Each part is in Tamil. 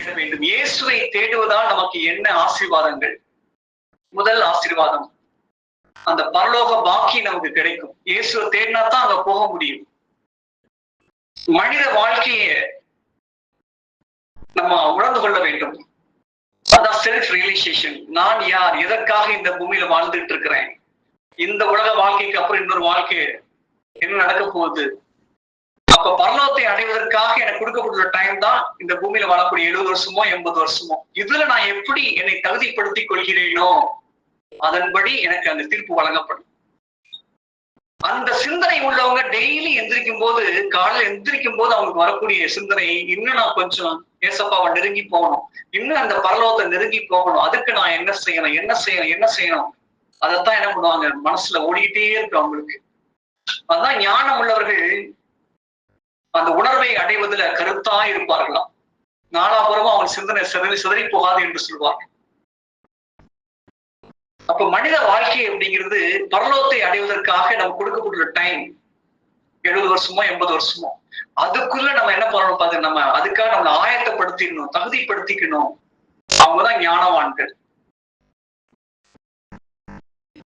தேட வேண்டும். இயேசுவை தேடுவதால் நமக்கு என்ன ஆசீர்வாதங்கள்? முதல் ஆசீர்வாதம், அந்த பரலோக பாக்கி நமக்கு கிடைக்கும். இயேசுவை தேடினா தான் அங்க போக முடியும். மனித வாழ்க்கையை நம்ம உணர்ந்து கொள்ள வேண்டும். அதான் செல்ஃப் ரியலைசேஷன். நான் யார், எதற்காக இந்த பூமியில வாழ்ந்துட்டு இருக்கிறேன், இந்த உலக வாழ்க்கைக்கு அப்புறம் இன்னொரு வாழ்க்கை என்ன நடக்க போகுது. அப்ப பரலோகத்தை அடைவதற்காக எனக்கு கொடுக்கப்பட்டுள்ள டைம் தான் இந்த பூமியில வாழக்கூடிய 70 வருஷமோ 80 வருஷமோ. இதுல நான் எப்படி என்னை தகுதிப்படுத்திக் கொள்கிறேனோ அதன்படி எனக்கு அந்த தீர்ப்பு வழங்கப்படும். அந்த சிந்தனை உள்ளவங்க டெய்லி எந்திரிக்கும் போது, காலையில் எந்திரிக்கும் போது அவங்களுக்கு வரக்கூடிய சிந்தனை, இன்னும் நான் கொஞ்சம் ஏசப்பாவை நெருங்கி போகணும், இன்னும் அந்த பரலோகத்தை நெருங்கி போகணும், அதுக்கு நான் என்ன செய்யணும் என்ன செய்யணும் என்ன செய்யணும், அதைத்தான் என்ன பண்ணுவாங்க, மனசுல ஓடிக்கிட்டே இருக்கு அவங்களுக்கு. அதான் ஞானம் உள்ளவர்கள் அந்த உணர்வை அடைவதில் கருத்தா இருப்பார்களாம். நாலாபுரமும் அவன் சிந்தனை சிதறி போகாது என்று சொல்வார். அப்ப மனித வாழ்க்கை அப்படிங்கிறது பரலோகத்தை அடைவதற்காக நம்ம கொடுக்கப்பட்டுள்ள டைம் 70 வருஷமோ 80 வருஷமோ. அதுக்குள்ள நம்ம என்ன பண்ணணும் பாத்து, நம்ம அதுக்காக நம்மளை ஆயத்தப்படுத்திக்கணும், தகுதிப்படுத்திக்கணும். அவங்கதான் ஞானவான்கள்.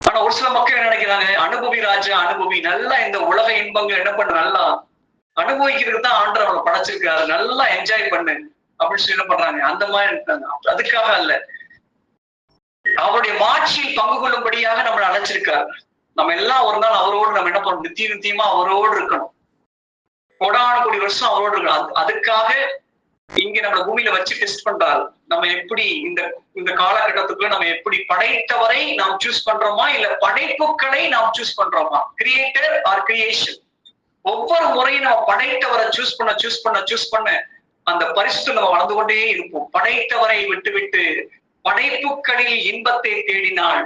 ஆனா ஒரு சில மக்கள் என்ன நினைக்கிறாங்க, அனுபவி ராஜா அனுபவி, நல்லா இந்த உலக இன்பங்கள் என்ன பண்ண, நல்லா அனுபவிக்கிறதுக்கு தான் ஆண்டவர் அவனை படைச்சிருக்காரு, நல்லா என்ஜாய் பண்ணு அப்படின்னு சொல்லி என்ன பண்றாங்க, அந்த மாதிரி இருக்காங்க. அதுக்காக அல்ல, அவருடைய மாட்சியில் பங்கு கொள்ளும்படியாக நம்மளை அழைச்சிருக்காரு. நம்ம எல்லாம் ஒரு நாள் அவரோடு நம்ம என்ன பண்ணணும், நித்தியமா அவரோடு இருக்கணும், கோடான கோடி வருஷம் அவரோடு இருக்கணும். அதுக்காக இங்க நம்ம பூமியில வச்சு டெஸ்ட் பண்றாரு. நம்ம எப்படி இந்த காலகட்டத்துக்குள்ள நம்ம எப்படி படைத்தவரை நாம் சூஸ் பண்றோமா, இல்ல படைப்புகளை நாம் சூஸ் பண்றோமா? Creator or creation. ஒவ்வொரு முறையும் நம்ம படைத்தவரை சூஸ் பண்ண அந்த பரிசு நம்ம வளர்ந்து கொண்டே இருப்போம். படைத்தவரை விட்டு படைப்புகளில் இன்பத்தை தேடினால்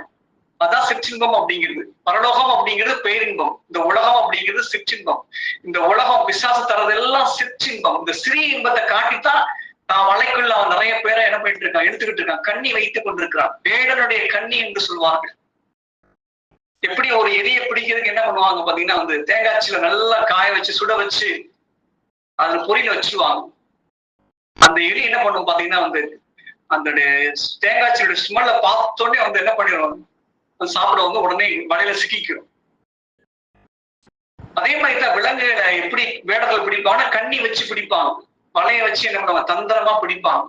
அதான் சிற்றின்பம் அப்படிங்கிறது. பரலோகம் அப்படிங்கிறது பேரின்பம், இந்த உலகம் அப்படிங்கிறது சிற்றின்பம். இந்த உலகம் பிசாசு தரதெல்லாம் சிற்றின்பம். இந்த சிறிய இன்பத்தை காட்டித்தான் நான் வலைக்குள்ள அவன் நிறைய பேரை என்ன பண்ணிட்டு இருக்கான், எடுத்துக்கிட்டு இருக்கான், கண்ணி வைத்துக் கொண்டிருக்கிறான். வேடனுடைய கண்ணி என்று சொல்வார்கள். எப்படி ஒரு எலியை பிடிக்கிறதுக்கு என்ன பண்ணுவாங்க பாத்தீங்கன்னா, வந்து தேங்காய்ச்சியில நல்லா காய வச்சு சுட வச்சு அதுல பொரியல வச்சிருவாங்க. அந்த எலி என்ன பண்ணும் பாத்தீங்கன்னா, வந்து அந்த தேங்காய்ச்சியோட ஸ்மெல்ல பார்த்தோடனே வந்து என்ன பண்ணிடுவாங்க, சாப்பிட வந்து உடனே வலையில சிக்கிக்கிறோம். அதே மாதிரிதான் விலங்குகளை எப்படி வேடர்கள் பிடிப்பாங்கன்னா, கண்ணி வச்சு பிடிப்பாங்க, வலைய வச்சு என்ன பண்ணுவாங்க, தந்திரமா பிடிப்பாங்க.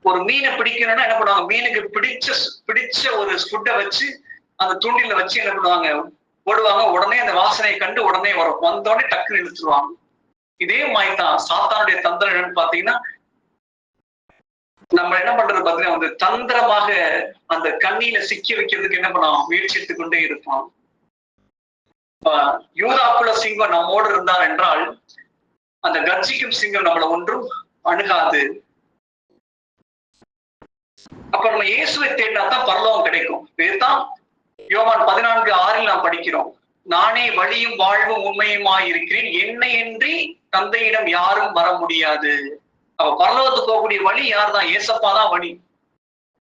ஒரு மீனை பிடிக்கணும்னா என்ன பண்ணுவாங்க, மீனுக்கு பிடிச்ச ஒரு ஃபுட்டை வச்சு அந்த தூண்டில வச்சு என்ன பண்ணுவாங்க, போடுவாங்க. உடனே அந்த வாசனையை கண்டு உடனே வரும், வந்தோடனே டக்குன்னு இழுத்துருவாங்க. இதே மாதிரிதான் சாத்தானுடைய தந்திரம் என்னன்னு பாத்தீங்கன்னா, நம்ம என்ன பண்றது பாத்தீங்கன்னா, வந்து தந்திரமாக அந்த கண்ணியில சிக்கி வைக்கிறதுக்கு என்ன பண்ணுவோம், முயற்சி எடுத்துக் கொண்டே இருப்பான். யூதாக்குள்ள சிங்கம் நம்மோடு இருந்தார் என்றால் அந்த கர்ஜிக்கும் சிங்கம் நம்மளை ஒன்றும் அணுகாது. அப்ப நம்ம இயேசுவை தேடினா தான் பரலோகம் கிடைக்கும். இதுதான் யோவான் 14:6 நாம் படிக்கிறோம். நானே வழியும் வாழ்வும் உண்மையுமாய் இருக்கிறேன், என்னையின்றி தந்தையிடம் யாரும் வர முடியாது. அவ பரலோகத்துக்கு போகக்கூடிய வழி யார் தான், ஏசப்பா தான் வழி.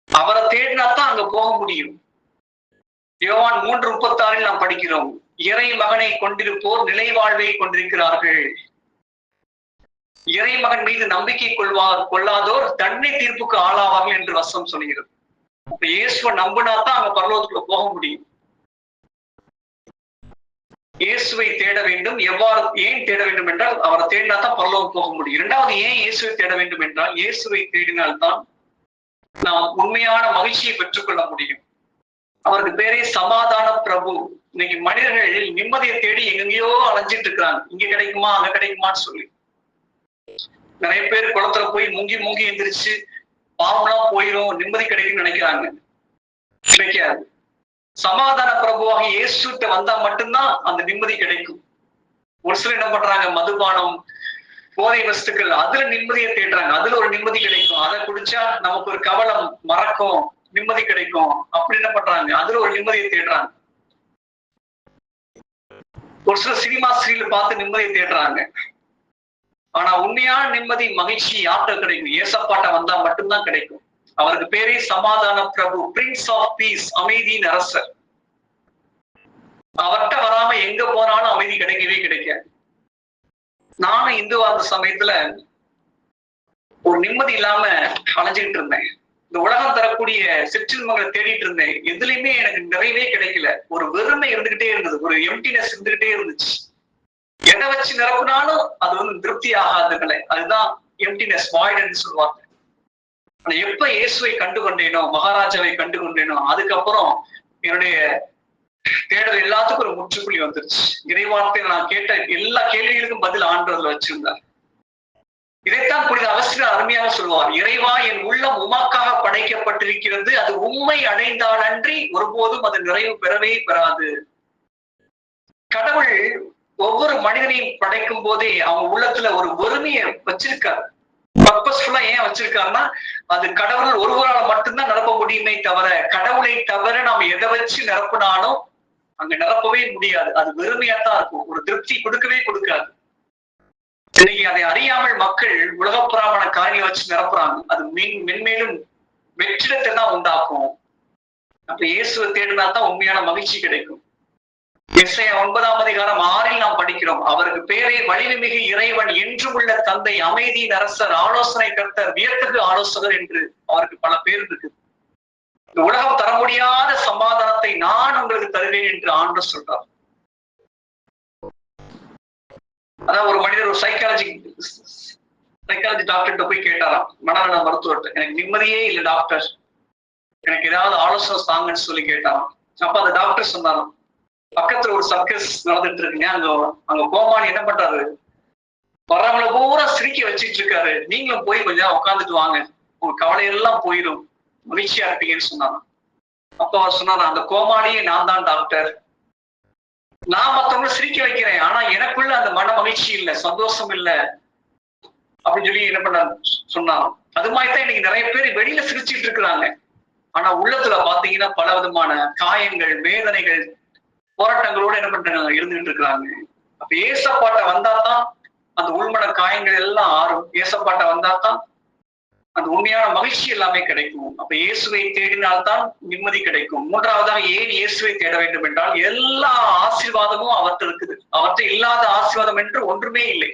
அவரை தேடினா தான் அங்க போக முடியும். யோவான் 3:36 நாம் படிக்கிறோம், இறை மகனை கொண்டிருப்போர் நிலை வாழ்வை கொண்டிருக்கிறார்கள், இறை மகன் மீது நம்பிக்கை கொள்ளாதோர் தண்டனை தீர்ப்புக்கு ஆளாவார்கள் என்று வசனம் சொல்கிறது. இப்ப இயேசுவை நம்பினா தான் அங்க பரலோகத்துக்குள்ள போக முடியும். இயேசுவை தேட வேண்டும். ஏன் தேட வேண்டும் என்றால், அவரை தேடினா தான் பரலோகம் போக முடியும். இரண்டாவது, ஏன் இயேசுவை தேட வேண்டும் என்றால், இயேசுவை தேடினால்தான் நாம் உண்மையான மகிழ்ச்சியை பெற்றுக்கொள்ள முடியும். அவருக்கு பேரே சமாதான பிரபு. இன்னைக்கு மனிதர்கள் நிம்மதியை தேடி எங்கெங்கயோ அலைஞ்சிட்டு இருக்கிறாங்க, இங்க கிடைக்குமா அங்க கிடைக்குமான்னு சொல்லி. நிறைய பேர் குளத்துல போய் மூங்கி எந்திரிச்சு பாவம்லாம் போயிடும், நிம்மதி கிடைக்கும்னு நினைக்கிறாங்க. கிடைக்காது. சமாதான பிரபுவாக இயேசுட்ட வந்தா மட்டும்தான் அந்த நிம்மதி கிடைக்கும். ஒரு சிலர் என்ன பண்றாங்க, மதுபானம், போதை வஸ்துக்கள், அதுல நிம்மதியை தேடுறாங்க, அதுல ஒரு நிம்மதி கிடைக்கும், அதை குடிச்சா நமக்கு ஒரு கவலம் மறக்கும், நிம்மதி கிடைக்கும், அப்படி என்ன பண்றாங்க, அதுல ஒரு நிம்மதியை தேடுறாங்க. ஒரு சில சினிமா சீரியல் பார்த்து நிம்மதியை தேடுறாங்க. ஆனா உண்மையான நிம்மதி மகிழ்ச்சி யார்கிட்ட கிடைக்கும், ஏசப்பாட்ட வந்தா மட்டும்தான் கிடைக்கும். அவருக்கு பேரே சமாதான பிரபு, பிரின்ஸ் ஆஃப் பீஸ், அமைதியின் அரசர். அவர்கிட்ட வராம எங்க போனாலும் அமைதி கிடைக்கவே கிடைக்காது. நானும் இந்துவா இருந்த சமயத்துல ஒரு நிம்மதி இல்லாம அலைஞ்சுக்கிட்டு இருந்தேன். இந்த உலகம் தரக்கூடிய சிற்றின்பங்களை தேடிட்டு இருந்தேன். எதுலையுமே எனக்கு நிறைவே கிடைக்கல. ஒரு வெறுமை இருந்துகிட்டே இருந்தது, ஒரு எம்டினஸ் இருந்துகிட்டே இருந்துச்சு. எதை வச்சு நிரப்புனாலும் அது திருப்தி ஆகாதுங்களே. அதுதான் எம்டினஸ், வாய்டுன்னு சொல்லுவாங்க. ஆனா எப்ப இயேசுவை கண்டு கொண்டேனோ, மகாராஜாவை கண்டு கொண்டேனோ, அதுக்கப்புறம் என்னுடைய தேடல் எல்லாத்துக்கும் ஒரு முற்றுப்புள்ளி வந்துருச்சு. இறைவார்த்தையில நான் கேட்ட எல்லா கேள்விகளுக்கும் பதில் ஆண்டவர்ல வச்சிருந்தார். இதைத்தான் புனித அகஸ்தீனர் அருமையாக சொல்வார். இறைவா, என் உள்ளம் உமக்காக படைக்கப்பட்டிருக்கிறது, அது உண்மை அடைந்தால் அன்றி ஒருபோதும் அது நிறைவு பெறவே பெறாது. கடவுள் ஒவ்வொரு மனிதனையும் படைக்கும் போதே அவங்க உள்ளத்துல ஒரு ஒருமையை வச்சிருக்காரு. பர்பஸ்ஃபுல்லா ஏன் வச்சிருக்காருன்னா, அது கடவுள் ஒருவரால் மட்டும்தான் நிரப்ப முடியுமே தவிர, கடவுளை தவிர நாம் எதை வச்சு நிரப்பினாலும் அங்க நிரப்பவே முடியாது. அது வெறுமையாத்தான் இருக்கும், ஒரு திருப்தி கொடுக்கவே கொடுக்காது. இன்னைக்கு அதை அறியாமல் மக்கள் உலகப்புறமான காரியங்களை வச்சு நிரப்புறாங்க. அது மென்மேலும் வெற்றிடத்தை தான் உண்டாக்கும். அப்ப இயேசுவை தேடினா தான் உண்மையான மகிழ்ச்சி கிடைக்கும். எஸ்ஐயா 9:6 நாம் படிக்கிறோம். அவருக்கு பேரே வலிமைமிகு இறைவன், என்றும் உள்ள தந்தை, அமைதியின் அரசர், ஆலோசனை கர்த்தர், வியத்தகு ஆலோசகர் என்று அவருக்கு பல பேர் இருக்கு. இந்த உலகம் தர முடியாத சமாதானத்தை நான் உங்களுக்கு தருவேன் என்று ஆண்டவர் சொல்றார். அதான் ஒரு மனிதர் ஒரு சைக்காலஜி டாக்டர்கிட்ட போய் கேட்டாராம், மனநல மருத்துவர்கிட்ட, எனக்கு நிம்மதியே இல்லை டாக்டர், எனக்கு ஏதாவது ஆலோசனை தாங்கன்னு சொல்லி கேட்டாராம். அப்ப அந்த டாக்டர் சொன்னாராம், பக்கத்துல ஒரு சர்க்கஸ் நடந்துட்டு இருக்குங்க, அங்க கோமாளி என்ன பண்றாரு, வர்றவங்களை பூரா சிரிக்க வச்சிட்டு இருக்காரு, நீங்களும் போய் கொஞ்சம் உட்காந்துட்டு வாங்க, உங்க கவலையெல்லாம் போயிடும், மகிழ்ச்சியா இருப்பீங்கன்னு சொன்னாங்க. அப்ப அவர் சொன்னாரு, அந்த கோமாளியே நான் தான் டாக்டர், நான் மத்தவங்களை சிரிக்க வைக்கிறேன், ஆனா எனக்குள்ள அந்த மன மகிழ்ச்சி இல்ல, சந்தோஷம் இல்ல அப்படின்னு சொல்லி என்ன பண்ண சொன்னாங்க. அது மாதிரிதான் இன்னைக்கு நிறைய பேர் வெளியில சிரிச்சுட்டு இருக்கிறாங்க, ஆனா உள்ளத்துல பாத்தீங்கன்னா பல விதமான காயங்கள், வேதனைகள், போராட்டங்களோட என்ன பண்றாங்க, இருந்துகிட்டு இருக்கிறாங்க. அப்ப ஏசப்பாட்ட வந்தாதான் அந்த உள்மன காயங்கள் எல்லாம் ஆறும். ஏசப்பாட்ட வந்தாதான் அந்த உண்மையான மகிழ்ச்சி எல்லாமே கிடைக்கும். அப்ப இயேசுவை தேடினால்தான் நிம்மதி கிடைக்கும். மூன்றாவதாக ஏன் இயேசுவை தேட வேண்டும் என்றால், எல்லா ஆசீர்வாதமும் அவர்கிட்ட இருக்குது. அவர்கிட்ட இல்லாத ஆசீர்வாதம் என்று ஒன்றுமே இல்லை.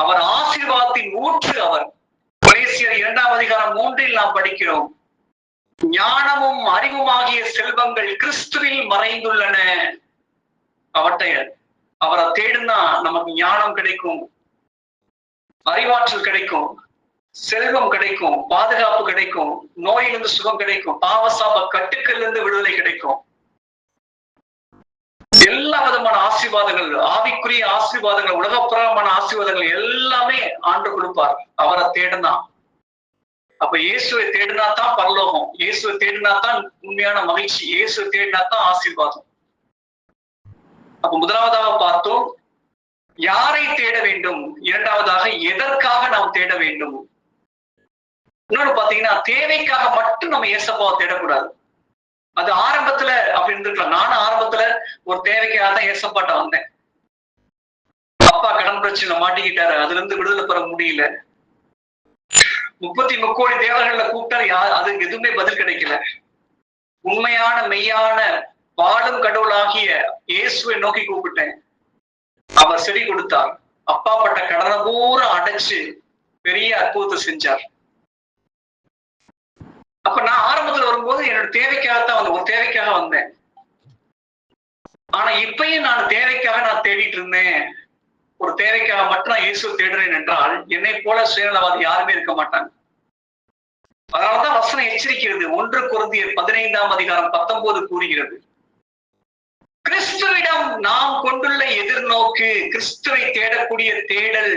அவர் ஆசீர்வாதத்தின் ஊற்று. அவர் கொலேசியர் 2:3 நாம் படிக்கிறோம், ஞானமும் அறிவுமாகிய செல்வங்கள் கிறிஸ்துவில் மறைந்துள்ளன. அவரை தேடுனா நமக்கு ஞானம் கிடைக்கும், அறிவாற்றல் கிடைக்கும், செல்வம் கிடைக்கும், பாதுகாப்பு கிடைக்கும், நோயிலிருந்து சுகம் கிடைக்கும், பாவசாப கட்டுக்கள் இருந்து விடுதலை கிடைக்கும். எல்லா விதமான ஆசீர்வாதங்கள், ஆவிக்குரிய ஆசீர்வாதங்கள், உலகப்புறமான ஆசீர்வாதங்கள் எல்லாமே ஆண்டு கொடுப்பார் அவரை தேடினா. அப்ப இயேசுவை தேடினா தான் பரலோகம், இயேசுவை தேடினா தான் உண்மையான மகிழ்ச்சி, இயேசுவை தேடினா தான் ஆசீர்வாதம். அப்ப முதலாவதாக பார்த்தோம் யாரை தேட வேண்டும், இரண்டாவதாக எதற்காக நாம் தேட வேண்டும். இன்னொன்னு பாத்தீங்கன்னா, தேவைக்காக மட்டும் நம்ம ஏசப்பாவை தேடக்கூடாது. அது ஆரம்பத்துல அப்படி இருந்திருக்கலாம். நானும் ஆரம்பத்துல ஒரு தேவைக்காக தான் ஏசப்பாட்ட வந்தேன். அப்பா கடன் பிரச்சனை மாட்டிக்கிட்டாரு, அதுல இருந்து விடுதலை பெற முடியல. 33 கோடி தேவர்கள்ல கூப்பிட்டா அதுக்கு எதுவுமே பதில் கிடைக்கல. உண்மையான மெய்யான வாழும் கடவுளாகிய இயேசுவை நோக்கி கூப்பிட்டேன், அவர் செவி கொடுத்தார். அப்பா பட்ட கடனை பூரா அடைச்சு பெரிய அற்புதத்தை செஞ்சார். அப்ப நான் ஆரம்பத்துல வரும்போது என்னோட தேவைக்காகத்தான் வந்தேன், ஒரு தேவைக்காக வந்தேன். ஆனா இப்பயும் நான் தேவைக்காக நான் தேடிட்டு இருந்தேன். ஒரு தேவைக்காக மட்டும் நான் இயேசுவை தேடுறேன் என்றால் என்னை போல சுயநலவாதி யாருமே இருக்க மாட்டாங்க. அதனாலதான் வசனம் எச்சரிக்கிறது. 1 கொரிந்தியர் 15:19 கூறுகிறது, கிறிஸ்துவிடம் நாம் கொண்டுள்ள எதிர்நோக்கு, கிறிஸ்துவை தேடக்கூடிய தேடல்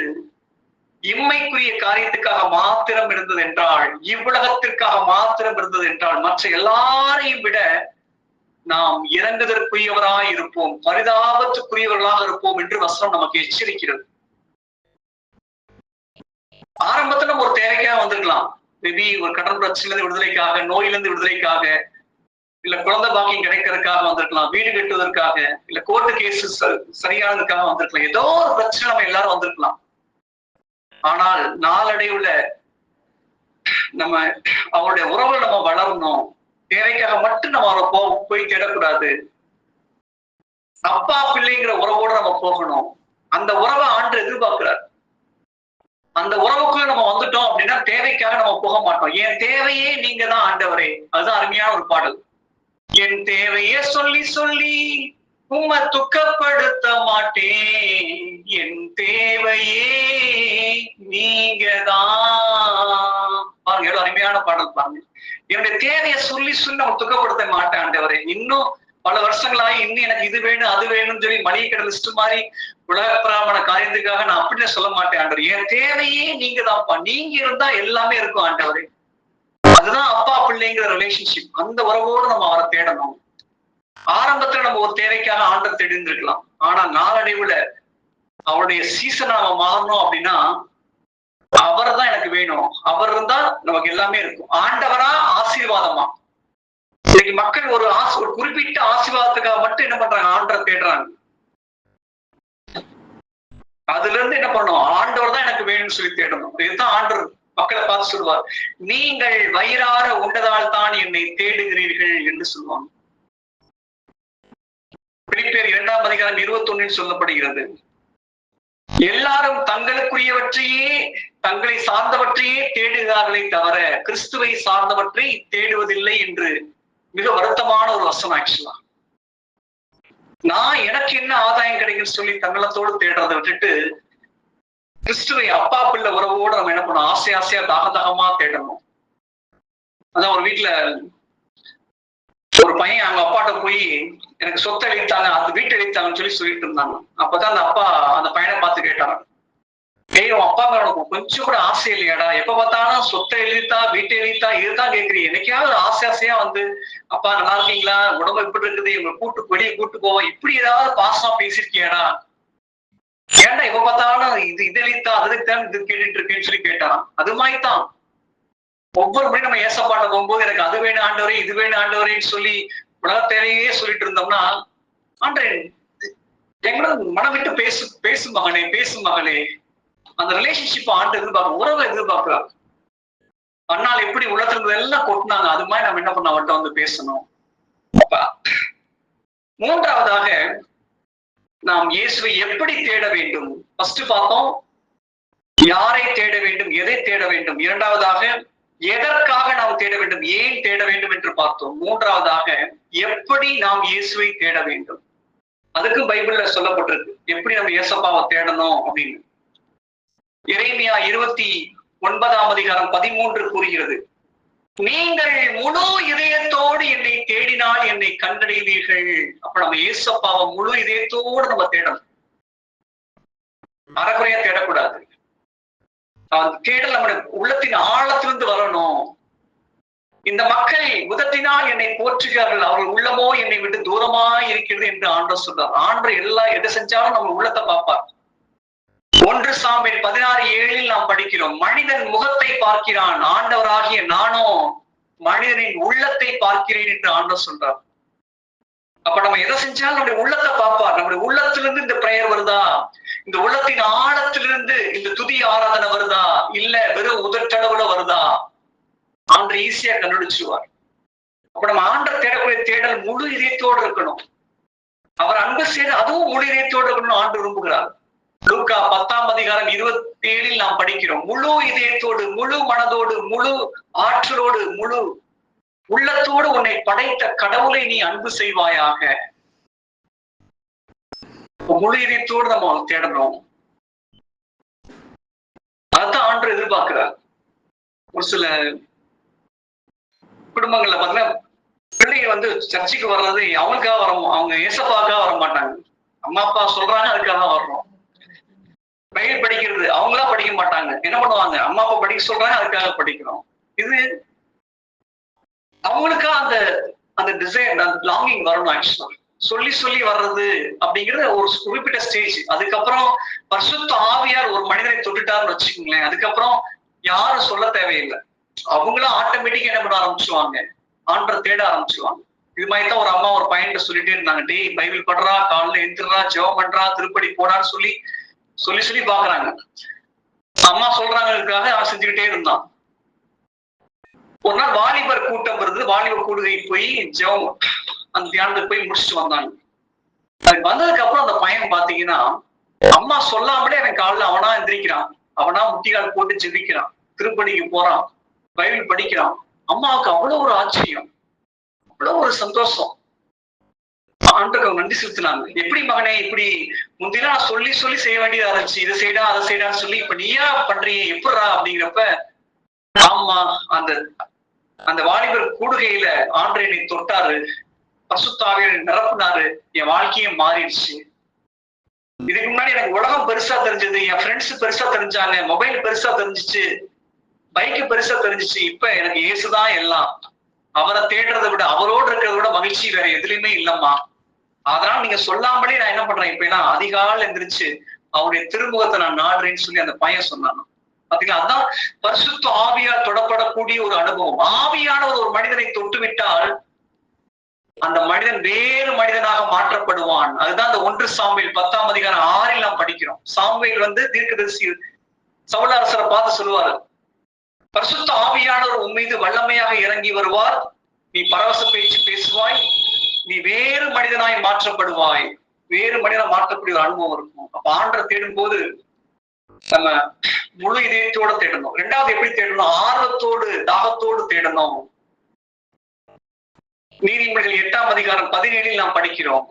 இம்மைக்குரிய காரியத்துக்காக மாத்திரம் இருந்தது என்றால், இவ்வுலகத்திற்காக மாத்திரம் இருந்தது என்றால், மற்ற எல்லாரையும் விட நாம் இறங்குதற்குரியவராய் இருப்போம், பரிதாபத்துக்குரியவர்களாக இருப்போம் என்று வசனம் நமக்கு எச்சரிக்கிறது. ஆரம்பத்துல ஒரு தேவைக்காக வந்திருக்கலாம், மேபி ஒரு கடன் பிரச்சனையிலிருந்து விடுதலைக்காக, நோயிலிருந்து விடுதலைக்காக, இல்ல குழந்தை பாக்கியம் கிடைக்கிறதுக்காக வந்திருக்கலாம், வீடு கட்டுவதற்காக, இல்ல கோர்ட்டு கேஸ் சரியானதுக்காக வந்திருக்கலாம், ஏதோ ஒரு பிரச்சனை நம்ம எல்லாரும் வந்திருக்கலாம். ஆனால் நாளடைவுல நம்ம அவருடைய உறவுல நம்ம வளரணும். தேவைக்காக மட்டும் நம்ம அவரை போய் தேடக்கூடாது. அப்பா பிள்ளைங்கிற உறவோடு நம்ம போகணும். அந்த உறவை ஆண்டு எதிர்பார்க்கிறார். அந்த உறவுக்குள்ள நம்ம வந்துட்டோம் அப்படின்னா தேவைக்காக நம்ம போக மாட்டோம். என் தேவையே நீங்க தான் ஆண்டவரே. அதுதான் அருமையான ஒரு பாடல். என் தேவையே சொல்லி சொல்லி உம்மை துக்கப்படுத்த மாட்டேன், என் தேவையே நீங்க தான். பாருங்க எவ்வளவு அருமையான பாடல் பாருங்க. என்னுடைய தேவையை சொல்லி சொல்லி நம்ம துக்கப்படுத்த மாட்டேன் ஆண்டவரே. இன்னும் பல வருஷங்களாகி இன்னும் எனக்கு இது வேணும் அது வேணும்னு சொல்லி மளிகை கடை லிஸ்ட் மாதிரி உலகப்பிரமான காரியத்துக்காக நான் அப்படின்னு சொல்ல மாட்டேன் ஆண்டவர். என் தேவையே நீங்க தான்ப்பா, நீங்க இருந்தா எல்லாமே இருக்கும் ஆண்டவரே. அதுதான் அப்பா பிள்ளைங்கிற ரிலேஷன்ஷிப். அந்த உறவோடு நம்ம அவரை தேடணும். ஆரம்பத்துல நம்ம ஒரு தேவைக்காக ஆண்டவர் தேடிந்திருக்கலாம். ஆனா நாளடைவுல அவருடைய சீசனை நம்ம மாறணும் அப்படின்னா அவர் தான் எனக்கு வேணும், அவர் இருந்தா நமக்கு எல்லாமே இருக்கும். ஆண்டவரா ஆசீர்வாதமா? இன்னைக்கு மக்கள் ஒரு குறிப்பிட்ட ஆசீர்வாதத்துக்காக மட்டும் என்ன பண்றாங்க, ஆண்டவரை தேடுறாங்க. அதுல இருந்து என்ன பண்ணணும், ஆண்டவர் தான் எனக்கு வேணும்னு சொல்லி தேடணும். இதுதான் ஆண்டவர் மக்களை பார்த்து சொல்லுவார், நீங்கள் வயிறார உண்டதால் தான் என்னை தேடுகிறீர்கள் என்று சொல்லுவாங்க. பிலிப்பியர் 2:21 சொல்லப்படுகிறது, எல்லாரும் தங்களுக்குரியவற்றையே தங்களை சார்ந்தவற்றையே தேடுகிறார்களே தவிர கிறிஸ்துவை சார்ந்தவற்றை தேடுவதில்லை என்று மிக வருத்தமான ஒரு வசனம். ஆக்சுவலா நான் எனக்கு என்ன ஆதாயம் கிடைக்குன்னு சொல்லி தங்களத்தோடு தேடுறதை விட்டுட்டு கிறிஸ்துவை அப்பா பிள்ளை உறவோடு நம்ம என்ன பண்ணணும், ஆசை ஆசையா தாகமா தேடணும். அதான் ஒரு வீட்டுல ஒரு பையன் அவங்க அப்பாட்ட போய் எனக்கு சொத்தை எழுத்தாங்க, அந்த வீட்டை எழுத்தாங்கன்னு சொல்லிட்டு இருந்தாங்க. அப்பதான் அந்த அப்பா அந்த பையனை பார்த்து கேட்டாங்க, உன் அப்பா மேல உனக்கு கொஞ்சம் கூட ஆசை இல்லையாடா, எப்ப பார்த்தாலும் சொத்தை எழுதித்தா வீட்டை எழுதித்தா இதுதான் கேட்கறீங்க, என்னைக்காவது ஆசை ஆசையா வந்து அப்பா நல்லா இருக்கீங்களா, உடம்பு எப்படி இருக்குது, இவங்க வெளியே கூட்டு போவோம், இப்படி ஏதாவது பாசமா பேசிருக்கியாடா, ஏன்டா எப்ப பார்த்தாலும் இது எழுதித்தா அதுதான் இது கேட்டுட்டு இருக்கேன்னு சொல்லி கேட்டாராம். அது மாதிரிதான் ஒவ்வொரு முறையும் நம்ம ஏசப்பாட்ட போகும்போது எனக்கு அது வேணும் ஆண்டவரே இது வேணும் ஆண்டவரேன்னு சொல்லி உலகத்தையே சொல்லிட்டு இருந்தோம்னா, ஆண்டவரே எங்களோட மனம் விட்டு பேசும் மகளே, அந்த ரிலேஷன்ஷிப் ஆண்டு எதிர்பார்க்க, உறவை எதிர்பார்க்கிறார். அண்ணால் எப்படி உள்ளத்துல இருந்தது எல்லாம் கொட்டினாங்க, அது மாதிரி நம்ம என்ன பண்ண அவட்ட வந்து பேசணும். மூன்றாவதாக நாம் இயேசுவை எப்படி தேட வேண்டும்? ஃபர்ஸ்ட் பார்த்தோம் யாரை தேட வேண்டும், எதை தேட வேண்டும். இரண்டாவதாக எதற்காக நாம் தேட வேண்டும், ஏன் தேட வேண்டும் என்று பார்த்தோம். மூன்றாவதாக எப்படி நாம் இயேசுவை தேட வேண்டும். அதுக்கும் பைபிள்ல சொல்லப்பட்டிருக்கு எப்படி நம்ம இயேசப்பாவை தேடணும் அப்படின்னு. எரேமியா 29:13 கூறுகிறது, நீங்கள் முழு இதயத்தோடு என்னை தேடினால் என்னை கண்டடைவீர்கள். அப்ப நம்ம இயேசப்பாவை முழு இதயத்தோடு நம்ம தேடணும், அறகுறையா தேடக்கூடாது. அந்த தேடல் நம்முடைய உள்ளத்தின் ஆழத்திலிருந்து வரணும். இந்த மக்கள் உதட்டினால் என்னை போற்றுகிறார்கள், அவர்கள் உள்ளமோ என்னை விட்டு தூரமா இருக்கிறது என்று ஆண்டவர் சொல்றார். ஆண்டவர் எதை செஞ்சாலும் நம்ம உள்ளத்தை பார்ப்பார். 1 சாமுவேல் 16:7 நாம் படிக்கிறோம், மனிதன் முகத்தை பார்க்கிறான், ஆண்டவராகிய நானோ மனிதனின் உள்ளத்தை பார்க்கிறேன் என்று ஆண்டவர் சொல்றார். அப்ப நம்ம எதை செஞ்சாலும் நம்முடைய உள்ளத்தை பார்ப்பார். நம்முடைய உள்ளத்திலிருந்து இந்த பிரேயர் வருதா, இந்த உள்ளத்தின் ஆழத்திலிருந்து இந்த துதி ஆராதனை வருதா, இல்ல வெறும் உதட்டளவுல வருதா, ஆண்டவர் ஈஸியா கண்டுபிடிச்சுவார். அப்ப நம்ம ஆண்டவர் தேடக்கூடிய தேடல் முழு இதயத்தோடு இருக்கணும். அவர் அன்பு செய்து அதுவும் முழு இதயத்தோடு இருக்கணும் ஆண்டு விரும்புகிறார். லூக்கா 10:27 நாம் படிக்கிறோம், முழு இதயத்தோடு முழு மனதோடு முழு ஆற்றலோடு முழு உள்ளத்தோடு உன்னை படைத்த கடவுளை நீ அன்பு செய்வாயாக. முழு இதயத்தோடு நம்ம தேடணும். அதான் ஆண்டு எதிர்பார்க்கிறார். ஒரு சில குடும்பங்கள்ல பாத்தீங்கன்னா பிள்ளைங்க வந்து சர்ச்சைக்கு வர்றது அவங்களுக்காக அவங்க ஏசப்பாக்காக வர மாட்டாங்க, அம்மா அப்பா சொல்றாங்க அதுக்காக வர்றோம். பைபிள் படிக்கிறது அவங்களா படிக்க மாட்டாங்க, என்ன பண்ணுவாங்க, அம்மா அப்பா படிக்க சொல்றாங்க அதுக்காக படிக்கிறோம். இது அவங்களுக்கா அந்த டிசைர் அந்த லாங்கிங் வரணும். ஆக்சுவலா சொல்லி வர்றது அப்படிங்கிறது ஒரு குறிப்பிட்ட ஸ்டேஜ். அதுக்கப்புறம் பரிசுத்த ஆவியார் ஒரு மனிதனை தொட்டுட்டாருன்னு வச்சுக்கோங்களேன், அதுக்கப்புறம் யாரும் சொல்ல தேவையில்லை, அவங்களும் ஆட்டோமேட்டிக்கா என்ன பண்ண ஆரம்பிச்சுவாங்க, ஆண்டரை தேட ஆரம்பிச்சுவாங்க. இது மாதிரிதான் ஒரு அம்மா ஒரு பையன்கிட்ட சொல்லிட்டே இருந்தாங்க, டேய் பைபிள் படுறா, காலைல எழுந்துடுறா, ஜெபம் பண்றா, திருப்படி போடான்னு சொல்லி பாக்குறாங்க. அம்மா சொல்றாங்கிறதுக்காக அவன் செஞ்சுக்கிட்டே இருந்தான். ஒரு நாள் வாலிபர் கூட்டம் வருது, வாலிபர் கூடுகை போய் ஜெபம் அந்த தியானத்துக்கு போய் முடிச்சுட்டு வந்தாங்க. அதுக்கு வந்ததுக்கு அப்புறம் அந்த பையன் பாத்தீங்கன்னா அம்மா சொல்லாமலே அவன் காலைல அவனா எந்திரிக்கிறான். அவனா முட்டிகால் போட்டு ஜெபிக்கிறான், திருப்பணிக்கு போறான், பைபிள் படிக்கிறான். அம்மாவுக்கு அவ்வளவு ஒரு ஆச்சரியம், அவ்வளவு ஒரு சந்தோஷம். ஆண்டவருக்கு நன்றி செலுத்தினாங்க. எப்படி மகனே இப்படி முந்தினா சொல்லி சொல்லி செய்ய வேண்டியதா இருந்துச்சு, இதை செய்யடா அதை செய்யடான்னு சொல்லி இப்ப நீயா பண்றீங்க எப்படா அப்படிங்கிறப்ப, ஆமா அந்த அந்த வாலிபர் கூடுகையில ஆண்டவர் என்னை தொட்டாரு, பரிசுத்த ஆவியானவர் நிரப்புனாரு, என் வாழ்க்கையும் மாறிடுச்சு. இதுக்கு முன்னாடி எனக்கு உலகம் பெருசா தெரிஞ்சது, என் ஃப்ரெண்ட்ஸ் பெருசா தெரிஞ்சாங்க, மொபைல் பெருசா தெரிஞ்சிச்சு, பைக்கு பெருசா தெரிஞ்சிச்சு. இப்ப எனக்கு இயேசுதான் எல்லாம். அவரை தேடுறதை விட, அவரோடு இருக்கிறத விட மகிழ்ச்சி வேற எதுலையுமே இல்லம்மா. அதனால நீங்க சொல்லாமலே நான் என்ன பண்றேன், இப்ப எல்லாம் அதிகாலை எந்திரிச்சு அவருடைய திருமுகத்தை நான் நாடுறேன்னு சொல்லி அந்த பையன் சொன்னான். பாத்தீங்களா, அதான் பரிசுத்த ஆவியால் தொடப்படக்கூடிய ஒரு அனுபவம். ஆவியானவர் ஒரு மனிதனை தொட்டு விட்டால் அந்த மனிதன் வேறு மனிதனாக மாற்றப்படுவான். அதுதான் அந்த 1 சாமுவேல் 10ஆம் அதிகாரம் 6 நாம் படிக்கிறோம். சாமுவேல் தீர்க்கதரிசி சவுல் அரசரை பார்த்து சொல்லுவாரு, பரிசுத்த ஆவியானவர் உன் மீது வல்லமையாக இறங்கி வருவார், நீ பரவச பேச்சு பேசுவாய், நீ வேறு மனிதனாய் மாற்றப்படுவாய். வேறு மனிதனாக மாற்றக்கூடிய ஒரு அனுபவம் இருக்கும். அப்ப ஆண்டரை தேடும் போது நம்ம முழு இதயத்தோட தேடணும். 2வது எப்படி தேடணும், ஆர்வத்தோடு தாகத்தோடு தேடணும். நீதிமொழிகள் 8ஆம் அதிகாரம் 17 நாம் படிக்கிறோம்,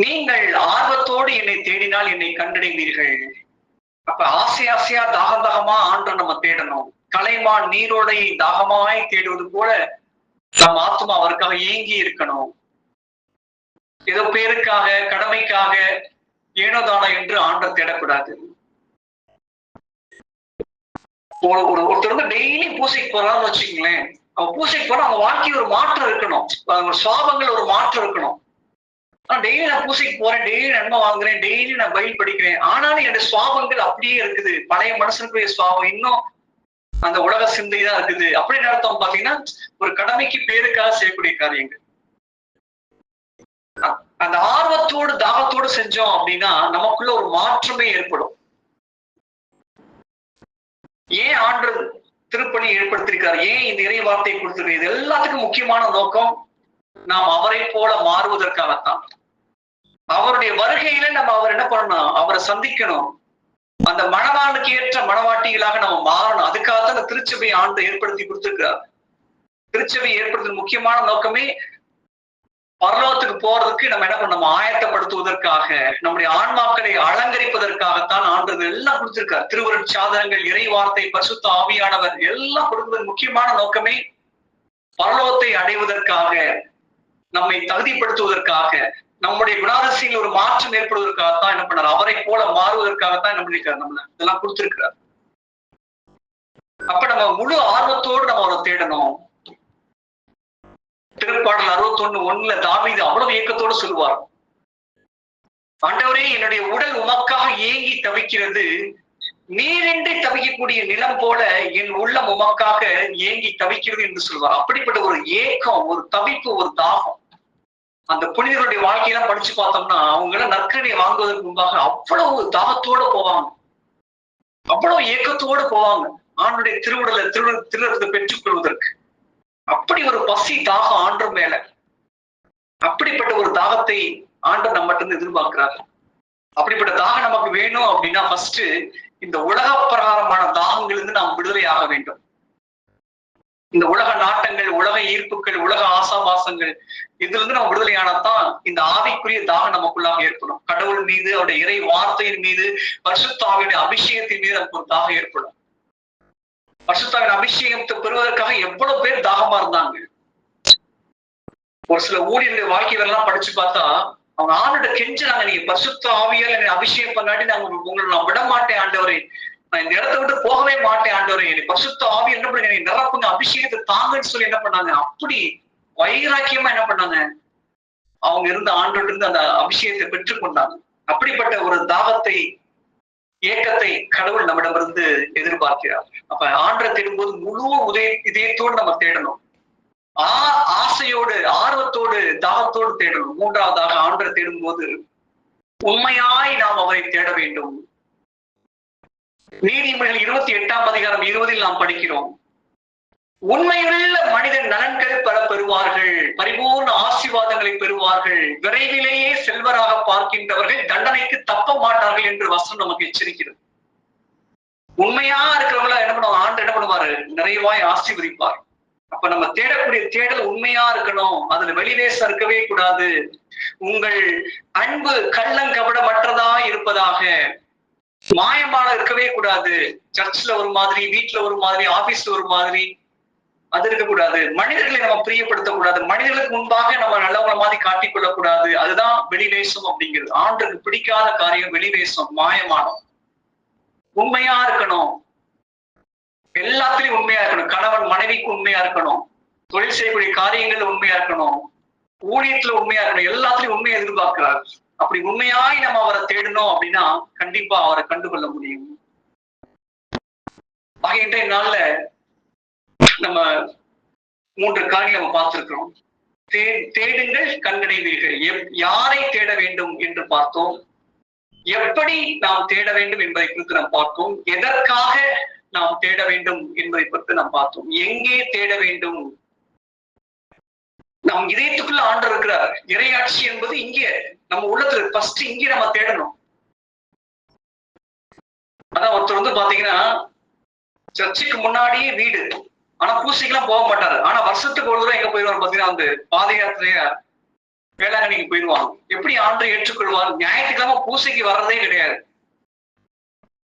நீங்கள் ஆர்வத்தோடு என்னை தேடினால் என்னை கண்டடைவீர்கள். அப்ப ஆசை ஆசையா தாகம் தாகமா ஆண்டை நம்ம தேடணும். கலைமான் நீரோடை தாகமாய் தேடுவது போல நம் ஆத்மா அவருக்காக ஏங்கி இருக்கணும். ஏதோ பேருக்காக கடமைக்காக ஏனோதானோ என்று ஆண்டை தேடக்கூடாது. ஒருத்தர் டெய்லி பூசைக்கு போறான்னு வச்சுக்கங்களேன், அவன் பூசைக்கு போனா அவங்க வாழ்க்கையில் ஒரு மாற்றம் இருக்கணும், அவங்க சுவாபங்கள் ஒரு மாற்றம் இருக்கணும். டெய்லி நான் பூசைக்கு போறேன், டெய்லி நன்மை வாங்குறேன், டெய்லி நான் பைபிள் படிக்கிறேன், ஆனாலும் என்னுடைய சுவாபங்கள் அப்படியே இருக்குது. பழைய மனுஷனுக்குரிய சுவாபம் இன்னும் அந்த உலக சிந்தை தான் இருக்குது. அப்படின்னு அர்த்தம் பாத்தீங்கன்னா ஒரு கடமைக்கு பேருக்காக செய்யக்கூடிய காரியங்கள். அந்த ஆர்வத்தோடு தாகத்தோடு செஞ்சோம் அப்படின்னா நமக்குள்ள ஒரு மாற்றமே ஏற்படும். ஏன் ஆண்டவர் திருப்பணி ஏற்படுத்திருக்காரு, ஏன் இந்த இறை வார்த்தையை கொடுத்திருக்காரு, இது எல்லாத்துக்கும் முக்கியமான நோக்கம் நாம் அவரை போல மாறுவதற்காகத்தான். அவருடைய வருகையில நம்ம அவர் என்ன பண்ணணும், அவரை சந்திக்கணும், அந்த மணவாளுக்கு ஏற்ற மணவாட்டிகளாக நம்ம மாறணும். அதுக்காகத்தான் அந்த திருச்சபை ஆண்டு ஏற்படுத்தி கொடுத்திருக்கிறார். திருச்சபை ஏற்படுத்தும் முக்கியமான நோக்கமே பரலோகத்துக்கு போறதுக்கு நம்ம என்ன பண்ண, ஆயத்தப்படுத்துவதற்காக, நம்முடைய ஆன்மாக்களை அலங்கரிப்பதற்காகத்தான் ஆண்டது எல்லாம் கொடுத்திருக்கார். திருவருட் சாதனங்கள், இறை வார்த்தை, பரிசுத்த ஆவியானவர் எல்லாம் கொடுப்பதன் முக்கியமான நோக்கமே பரலோகத்தை அடைவதற்காக, நம்மை தகுதிப்படுத்துவதற்காக, நம்முடைய குணாதிசயங்கள் ஒரு மாற்றம் ஏற்படுவதற்காகத்தான் என்ன பண்ணார், அவரை போல மாறுவதற்காகத்தான் என்ன பண்ணிருக்காரு, நம்ம இதெல்லாம் கொடுத்திருக்கிறார். அப்ப நம்ம முழு ஆர்வத்தோடு நம்ம அவரை தேடணும். திருப்பாடல் 61:1 தாவீது அவ்வளவு ஏக்கத்தோடு சொல்லுவார், ஆண்டவரே என்னுடைய உடல் உமக்காக ஏங்கி தவிக்கிறது, நீரின்றி தவிக்கக்கூடிய நிலம் போல என் உள்ளம் உமக்காக ஏங்கி தவிக்கிறது என்று சொல்வார். அப்படிப்பட்ட ஒரு ஏக்கம், ஒரு தவிப்பு, ஒரு தாகம். அந்த புனிதருடைய வாழ்க்கையெல்லாம் படிச்சு பார்த்தோம்னா அவங்க எல்லாம் நற்கரையை வாங்குவதற்கு முன்பாக அவ்வளவு தாகத்தோட போவாங்க, அவ்வளவு ஏக்கத்தோடு போவாங்க ஆண்டுடைய திருவிழத்தை பெற்றுக் கொள்வதற்கு. அப்படி ஒரு பசி தாகம் ஆண்டவர் மேல, அப்படிப்பட்ட ஒரு தாகத்தை ஆண்டவர் நம்ம மட்டும் எதிர்பார்க்கிறார். அப்படிப்பட்ட தாகம் நமக்கு வேணும் அப்படின்னா ஃபர்ஸ்ட் இந்த உலக பிரகாரமான தாகங்களிலிருந்து நாம் விடுதலை ஆக வேண்டும். இந்த உலக நாட்டங்கள், உலக ஈர்ப்புகள், உலக ஆசாபாசங்கள், இதுல இருந்து நம்ம விடுதலையானதான் இந்த ஆவிக்குரிய தாகம் நமக்குள்ளாக ஏற்படும். கடவுள் மீது, அவருடைய இறை வார்த்தையின் மீது, பரிசுத்த ஆவியுடைய அபிஷேகத்தின் மீது நமக்கு ஒரு தாகம் ஏற்படும். பரிசுத்த ஆவியின் அபிஷேகத்தை பெறுவதற்காக எவ்வளவு பேர் தாகமா இருந்தாங்க. ஒரு சில ஊழியருடைய வாழ்க்கையெல்லாம் படிச்சு பார்த்தா அவங்க ஆண்டோட கெஞ்சுறாங்க, நீங்க பரிசுத்த ஆவியால் என்னை அபிஷேகம் பண்ணாட்டி உங்களை நான் விட மாட்டேன் ஆண்டவரே, நான் இந்த இடத்த விட்டு போகவே மாட்டேன் ஆண்டவரே, என்னை பரிசுத்த ஆவி என்ன பண்ணுங்க, நிரப்புங்க, அபிஷேகத்தை தாங்கன்னு சொல்லி என்ன பண்ணாங்க, அப்படி வைராக்கியமா என்ன பண்ணாங்க, அவங்க இருந்த ஆண்டோட இருந்து அந்த அபிஷேகத்தை பெற்றுக்கொண்டாங்க. அப்படிப்பட்ட ஒரு தாகத்தை, ஏக்கத்தை கடவுள் நம்மிடமிருந்து எதிர்பார்க்கிறார். அப்ப ஆண்டரை தேடும்போது முழு இதயத்தோடு நம்ம தேடணும், ஆசையோடு, ஆர்வத்தோடு, தாகத்தோடு தேடணும். மூன்றாவதாக ஆண்டரை தேடும்போது உண்மையாய் நாம் அவரை தேட வேண்டும். நீதிமொழிகள் 28ஆம் அதிகாரம் 20 நாம் படிக்கிறோம், உண்மையுள்ள மனிதன் நலன்கள் பல பெறுவார்கள், பரிபூர்ண ஆசீர்வாதங்களை பெறுவார்கள், விரைவிலேயே செல்வராக பார்க்கின்றவர்கள் தண்டனைக்கு தப்ப மாட்டார்கள் என்று வசனம் நமக்கு எச்சரிக்கிறது. உண்மையா இருக்கிறவங்கள என்ன பண்ணுவாங்க, ஆண்டு என்ன பண்ணுவாரு, நிறைவாய் ஆசீர்வதிப்பார். அப்ப நம்ம தேடக்கூடிய தேடல் உண்மையா இருக்கணும், அதுல வெளிவேசம் இருக்கவே கூடாது. உங்கள் அன்பு கள்ளங்கபடமற்றதா இருப்பதாக, மாயமான இருக்கவே கூடாது. சர்ச்ல ஒரு மாதிரி, வீட்டுல ஒரு மாதிரி, ஆபீஸ்ல ஒரு மாதிரி அது இருக்கக்கூடாது. மனிதர்களை நம்ம பிரியப்படுத்தக்கூடாது, மனிதர்களுக்கு முன்பாக நம்ம நல்லவங்கள மாதிரி காட்டிக்கொள்ளக்கூடாது. அதுதான் வெளிவேசம் அப்படிங்கிறது. ஆண்டுக்கு பிடிக்காத காரியம் வெளிவேசம், மாயமானம். உண்மையா இருக்கணும், எல்லாத்திலையும் உண்மையா இருக்கணும். கணவன் மனைவிக்கு உண்மையா இருக்கணும், தொழில் செய்யக்கூடிய காரியங்கள்ல உண்மையா இருக்கணும், ஊழியத்துல உண்மையா இருக்கணும், எல்லாத்திலையும் உண்மையை எதிர்பார்க்கிறார். அப்படி உண்மையாய் நம்ம அவரை தேடணும் அப்படின்னா கண்டிப்பா அவரை கண்டுகொள்ள முடியும். ஆக இன்றைய நாள்ல நம்ம 3 காரியங்களை நம்ம பார்த்திருக்கிறோம். தேடுங்கள் கண்டடைவீர்கள். யாரை தேட வேண்டும் என்று பார்த்தோம், எப்படி நாம் தேட வேண்டும் என்பதை குறித்து நாம் பார்த்தோம், எதற்காக நாம் தேட வேண்டும் என்பதை குறித்து நாம் பார்த்தோம், எங்கே தேட வேண்டும். நம் இதயத்துக்குள்ள ஆண்டவர் இருக்கிறார். இறையாட்சி என்பது இங்கே நம்ம உள்ளத்துல ஃபர்ஸ்ட் இங்கே நம்ம தேடணும். அதான் ஒருத்தர் வந்து பாத்தீங்கன்னா சர்ச்சுக்கு முன்னாடியே வீடு, ஆனா பூசைக்கெல்லாம் போக மாட்டாரு. ஆனா வருஷத்துக்கு ஒரு தடவை எங்க போயிடுவாரு பாத்தீங்கன்னா, அந்த பாத யாத்திரைய வேளாங்கண்ணிக்கு போயிடுவாங்க. எப்படி ஆண்டு ஏற்றுக்கொள்வார்? ஞாயிற்றுக்கிழமை பூசைக்கு வர்றதே கிடையாது.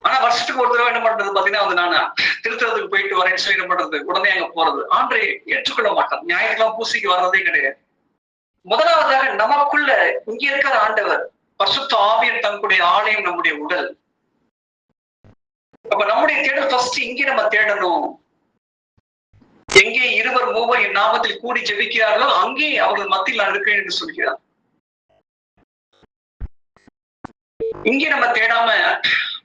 ஆனா வருஷத்துக்கு ஒரு தடவை என்ன பண்றது பாத்தீங்கன்னா, வந்து நான் திருத்தலத்துக்கு போயிட்டு வரேன்னு சொல்லி என்ன பண்றது, உடனே அங்க போறது. ஆண்டை ஏற்றுக்கொள்ள மாட்டார், ஞாயிற்றுக்கிழமை பூசைக்கு வர்றதே கிடையாது. முதலாவதாக நமக்குள்ள இங்க இருக்கிற ஆண்டவர் பரிசுத்த ஆவியன் தன்னுடைய ஆலயம் நம்முடைய உடல். அப்ப நம்முடைய தேடல் ஃபர்ஸ்ட் இங்கே நம்ம தேடணும். எங்கே 2 3 என் நாமத்தில் கூடி ஜெபிக்கிறார்களோ அங்கே அவர்கள் மத்தியில் நான் இருக்கிறேன் என்று சொல்கிறார். இங்கே நம்ம தேடாம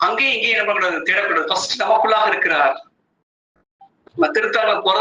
அங்கே இங்கே என்ன பண்றது, தேடக்கூடாது. ஃபர்ஸ்ட் நமக்குள்ளாக இருக்கிறார். திருத்தலம் போற